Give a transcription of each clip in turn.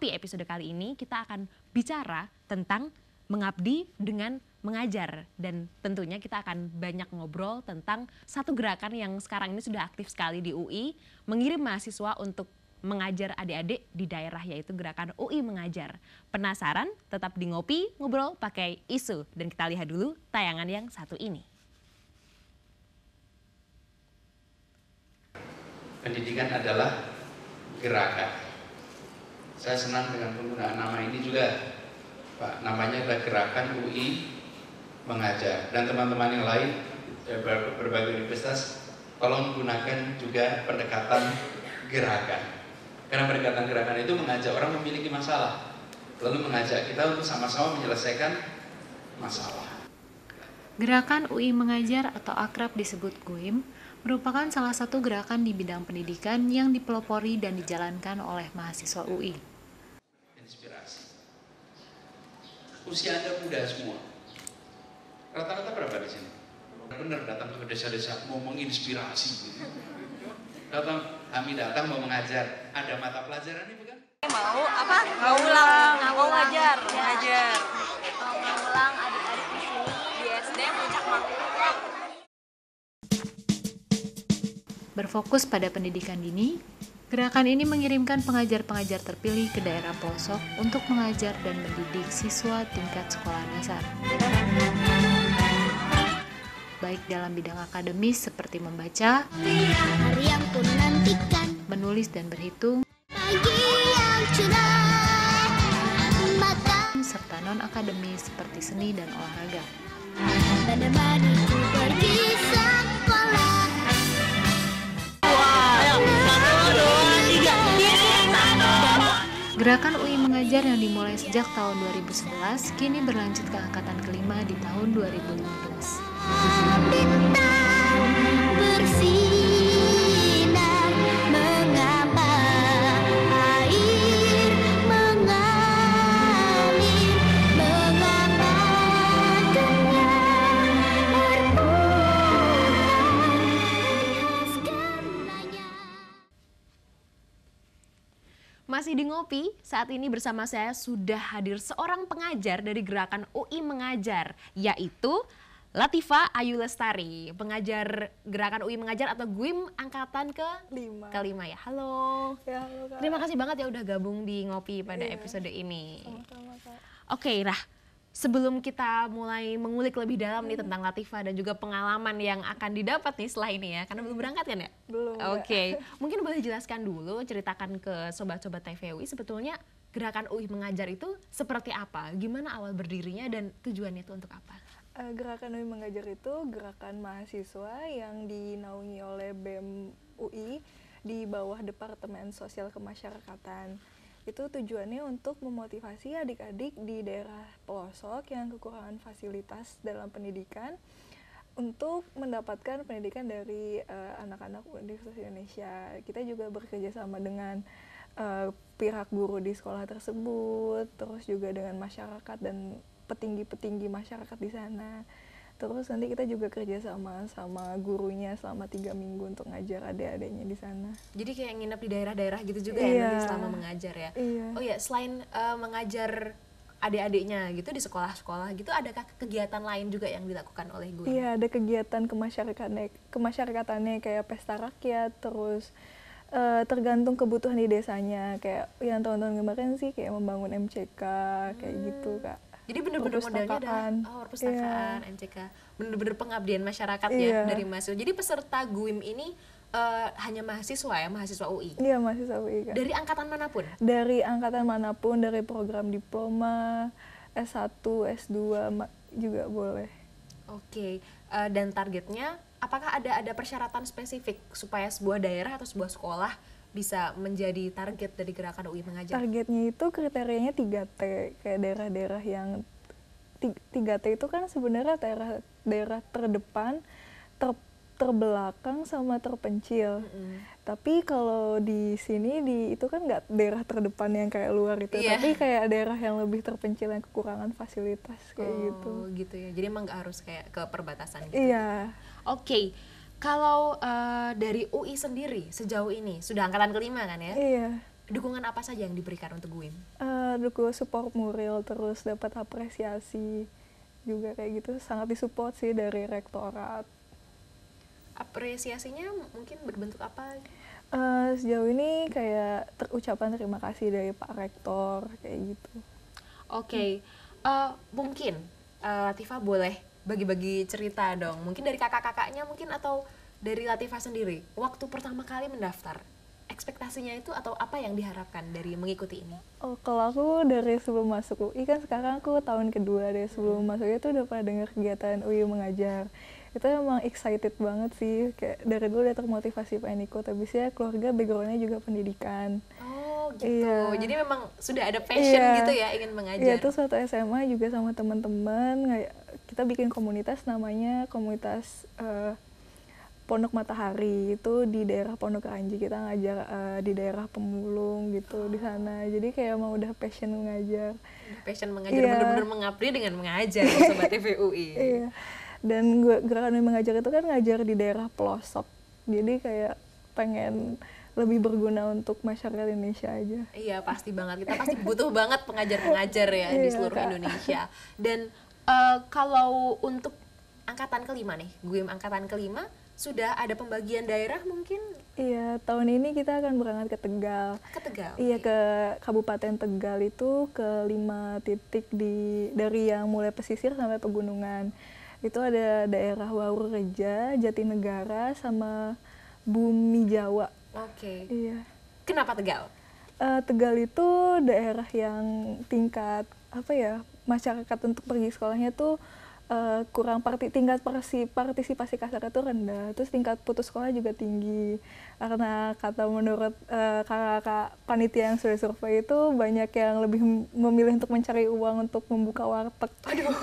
Ngopi episode kali ini kita akan bicara tentang mengabdi dengan mengajar, dan tentunya kita akan banyak ngobrol tentang satu gerakan yang sekarang ini sudah aktif sekali di UI, mengirim mahasiswa untuk mengajar adik-adik di daerah, yaitu gerakan UI Mengajar. Penasaran? Tetap di Ngopi, ngobrol pakai isu, dan kita lihat dulu tayangan yang satu ini. Pendidikan adalah gerakan. Saya senang dengan penggunaan nama ini juga, Pak. Namanya adalah Gerakan UI Mengajar. Dan teman-teman yang lain berbagai universitas, tolong gunakan juga pendekatan gerakan. Karena pendekatan gerakan itu mengajak orang memiliki masalah, lalu mengajak kita untuk sama-sama menyelesaikan masalah. Gerakan UI Mengajar atau akrab disebut GUIM merupakan salah satu gerakan di bidang pendidikan yang dipelopori dan dijalankan oleh mahasiswa UI. Inspirasi. Usia Anda muda semua. Rata-rata berapa di sini? Benar datang ke desa-desa mau menginspirasi. Kami datang mau mengajar. Ada mata pelajaran ini bukan? Mau apa? Mau ulang, mau ngajar. Mau ulang adik-adik di sini di SD Puncak Mangkurat. Berfokus pada pendidikan dini, gerakan ini mengirimkan pengajar-pengajar terpilih ke daerah pelosok untuk mengajar dan mendidik siswa tingkat sekolah dasar. Baik dalam bidang akademis seperti membaca, hari yang ku nantikan, menulis dan berhitung, pagi yang cerah, mata serta non-akademis seperti seni dan olahraga. menemaniku pergi sekolah. Gerakan UI Mengajar yang dimulai sejak tahun 2011 kini berlanjut ke angkatan kelima di tahun 2015. Bintang bersinar mengapa air mengalir, mengapa dunia berputar karenanya. Masih di Ngopi, saat ini bersama saya sudah hadir seorang pengajar dari gerakan UI Mengajar, yaitu Latifa Ayu Lestari, pengajar gerakan UI Mengajar atau GUIM angkatan kelima ya. Halo. Ya, halo Kak. Terima kasih banget ya udah gabung di Ngopi pada episode ini. Sama-sama, Kak. Oke, nah sebelum kita mulai mengulik lebih dalam nih tentang Latifa dan juga pengalaman yang akan didapat nih setelah ini ya, karena belum berangkat kan ya? Belum, Kak. Oke, mungkin boleh jelaskan dulu, ceritakan ke sobat-sobat TVUI sebetulnya gerakan UI Mengajar itu seperti apa? Gimana awal berdirinya dan tujuannya itu untuk apa? Gerakan UI Mengajar itu gerakan mahasiswa yang dinaungi oleh BEM UI di bawah Departemen Sosial Kemasyarakatan. Itu tujuannya untuk memotivasi adik-adik di daerah pelosok yang kekurangan fasilitas dalam pendidikan untuk mendapatkan pendidikan dari anak-anak Universitas Indonesia. Kita juga bekerja sama dengan pihak guru di sekolah tersebut, terus juga dengan masyarakat dan petinggi-petinggi masyarakat di sana. Terus nanti kita juga kerja sama gurunya selama 3 minggu untuk ngajar adik-adiknya di sana. Jadi kayak nginep di daerah-daerah gitu juga Iya. ya nanti selama mengajar ya? Iya. Oh ya, selain mengajar adik-adiknya gitu di sekolah-sekolah gitu, adakah kegiatan lain juga yang dilakukan oleh GUIM? Iya, ada kegiatan kemasyarakatannya kayak pesta rakyat, terus tergantung kebutuhan di desanya. Kayak yang tahun-tahun kemarin sih kayak membangun MCK, kayak gitu, Kak. Jadi bener-bener modalnya adalah perpustakaan, MCK, bener-bener pengabdian masyarakat ya dari mahasiswa. Jadi peserta GUIM ini hanya mahasiswa ya, mahasiswa UI? Iya, mahasiswa UI, Kak. Dari angkatan manapun? Dari angkatan manapun, dari program diploma, S1, S2 juga boleh. Oke, dan targetnya apakah ada persyaratan spesifik supaya sebuah daerah atau sebuah sekolah bisa menjadi target dari gerakan UI Mengajar? Targetnya itu kriterianya 3T, kayak daerah-daerah yang 3T itu kan sebenarnya daerah terdepan, terbelakang sama terpencil. Tapi kalau di sini itu kan nggak daerah terdepan yang kayak luar itu, tapi kayak daerah yang lebih terpencil yang kekurangan fasilitas kayak gitu. Oh gitu ya, jadi emang nggak harus kayak ke perbatasan gitu? Iya. Oke, kalau dari UI sendiri sejauh ini, sudah angkatan kelima kan ya? Iya. dukungan apa saja yang diberikan untuk GUIM? Dukungan support moral, terus dapat apresiasi juga kayak gitu, sangat disupport sih dari rektorat. Apresiasinya mungkin berbentuk apa? Sejauh ini kayak ucapan terima kasih dari Pak Rektor kayak gitu. Oke, mungkin Latifah boleh bagi-bagi cerita dong, mungkin dari kakak-kakaknya mungkin atau dari Latifah sendiri, waktu pertama kali mendaftar, ekspektasinya itu atau apa yang diharapkan dari mengikuti ini? Kalau aku dari sebelum masuk UI, kan sekarang aku tahun kedua, dari sebelum masuk itu udah pernah dengar kegiatan UI mengajar. Itu emang excited banget sih, kayak dari dulu udah termotivasi pengen ikut, habisnya keluarga backgroundnya juga pendidikan. Oh gitu, Iya. jadi memang sudah ada passion Iya. gitu ya ingin mengajar. Iya, terus waktu SMA juga sama teman-teman kita bikin komunitas, namanya komunitas Pondok Matahari, itu di daerah Pondok Ranji. Kita ngajar di daerah Pemulung gitu di sana. Jadi kayak emang udah passion mengajar. Udah passion mengajar, Iya. benar-benar mengabdi dengan mengajar ya, Sobat TVUI. Iya. Dan gerakan mengajar itu kan ngajar di daerah pelosok. Jadi kayak pengen lebih berguna untuk masyarakat Indonesia aja. Iya, pasti banget. Kita pasti butuh banget pengajar-pengajar ya di Iya, seluruh Kak. Indonesia. Dan kalau untuk angkatan kelima nih, GUIM angkatan kelima, sudah ada pembagian daerah mungkin Iya, tahun ini kita akan berangkat ke Tegal. ke Tegal? Iya, Oke. ke Kabupaten Tegal itu ke 5 titik dari yang mulai pesisir sampai pegunungan. Itu ada daerah Warureja, Jatinegara, sama Bumi Jawa. Oke. Iya. Kenapa Tegal? Tegal itu daerah yang tingkat apa ya, masyarakat untuk pergi sekolahnya tuh kurang tingkat partisipasi kasarnya tuh rendah, terus tingkat putus sekolah juga tinggi, karena kata menurut kakak panitia yang sudah survei itu banyak yang lebih memilih untuk mencari uang untuk membuka warteg. Aduh.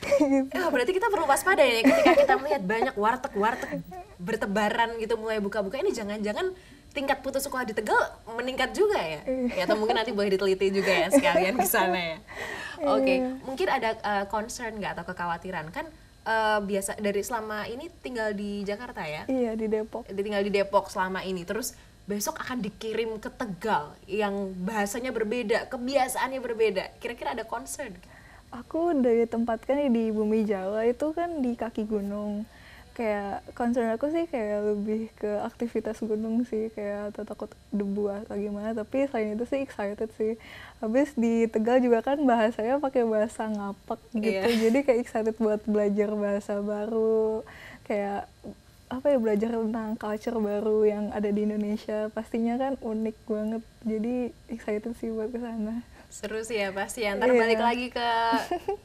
Gitu. Berarti kita perlu waspada ya ketika kita melihat banyak warteg-warteg bertebaran gitu mulai buka-buka, ini jangan-jangan tingkat putus sekolah di Tegal meningkat juga ya? Ya, atau mungkin nanti boleh diteliti juga ya sekalian ke sana ya. Oke, mungkin ada concern nggak atau kekhawatiran kan biasa dari selama ini tinggal di Jakarta ya? Iya, di Depok. Tinggal di Depok selama ini, terus besok akan dikirim ke Tegal yang bahasanya berbeda, kebiasaannya berbeda. Kira-kira ada concern? Aku dari tempatkan di Bumi Jawa itu kan di kaki gunung. Kayak concern aku sih kayak lebih ke aktivitas gunung sih, kayak takut debu atau gimana, tapi selain itu sih excited sih. Habis di Tegal juga kan bahasanya pakai bahasa ngapak gitu, Iya. jadi kayak excited buat belajar bahasa baru, kayak apa ya, belajar tentang culture baru yang ada di Indonesia, pastinya kan unik banget, jadi excited sih buat kesana. Seru sih ya pasti ya. Ntar Iya. balik lagi ke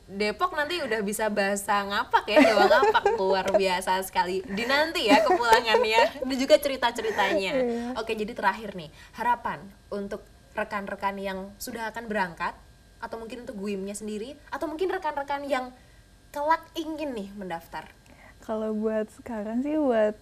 Depok nanti udah bisa bahasa ngapak ya, Jawa ngapak, luar biasa sekali. Dinanti ya kepulangannya dan juga cerita-ceritanya. Iya. Oke, jadi terakhir nih, harapan untuk rekan-rekan yang sudah akan berangkat atau mungkin untuk GUIM-nya sendiri atau mungkin rekan-rekan yang kelak ingin nih mendaftar. Kalau buat sekarang sih buat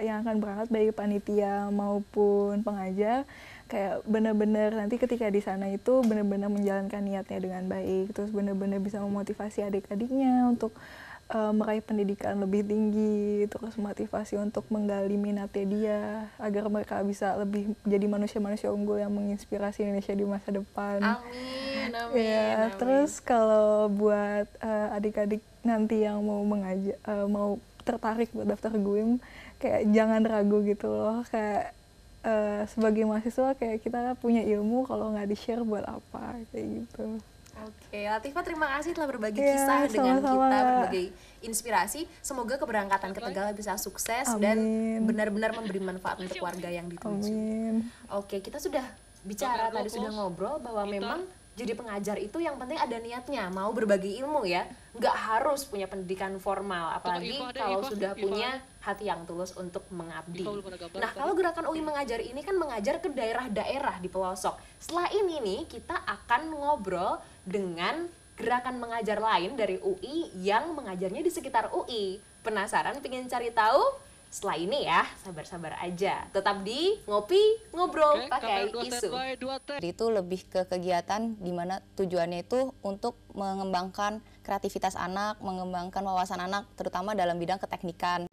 yang akan berangkat baik panitia maupun pengajar, kayak benar-benar nanti ketika di sana itu benar-benar menjalankan niatnya dengan baik, terus benar-benar bisa memotivasi adik-adiknya untuk meraih pendidikan lebih tinggi, terus motivasi untuk menggali minatnya dia agar mereka bisa lebih jadi manusia-manusia unggul yang menginspirasi Indonesia di masa depan. Amin, amin, Ya, amin. terus kalau buat adik-adik nanti yang mau mau tertarik buat daftar GUIM, kayak jangan ragu gitu loh, kayak sebagai mahasiswa kayak kita punya ilmu, kalau nggak di-share buat apa, kayak gitu. Oke, Latifah terima kasih telah berbagi Iya, kisah dengan sama-sama, kita, Kak. berbagi inspirasi. Semoga keberangkatan ke Tegal bisa sukses dan Amin. benar-benar memberi manfaat untuk warga yang dituju. Amin. Oke, kita sudah bicara tadi, sudah ngobrol bahwa memang jadi pengajar itu yang penting ada niatnya, mau berbagi ilmu ya. Nggak harus punya pendidikan formal, apalagi kalau sudah punya hati yang tulus untuk mengabdi. Nah, kalau gerakan UI mengajar ini kan mengajar ke daerah-daerah di pelosok. Setelah ini nih, kita akan ngobrol dengan gerakan mengajar lain dari UI yang mengajarnya di sekitar UI. Penasaran, pengen cari tahu? Setelah ini ya, sabar-sabar aja. Tetap di Ngopi Ngobrol pakai Isu. Jadi itu lebih ke kegiatan di mana tujuannya itu untuk mengembangkan kreativitas anak, mengembangkan wawasan anak, terutama dalam bidang keteknikan.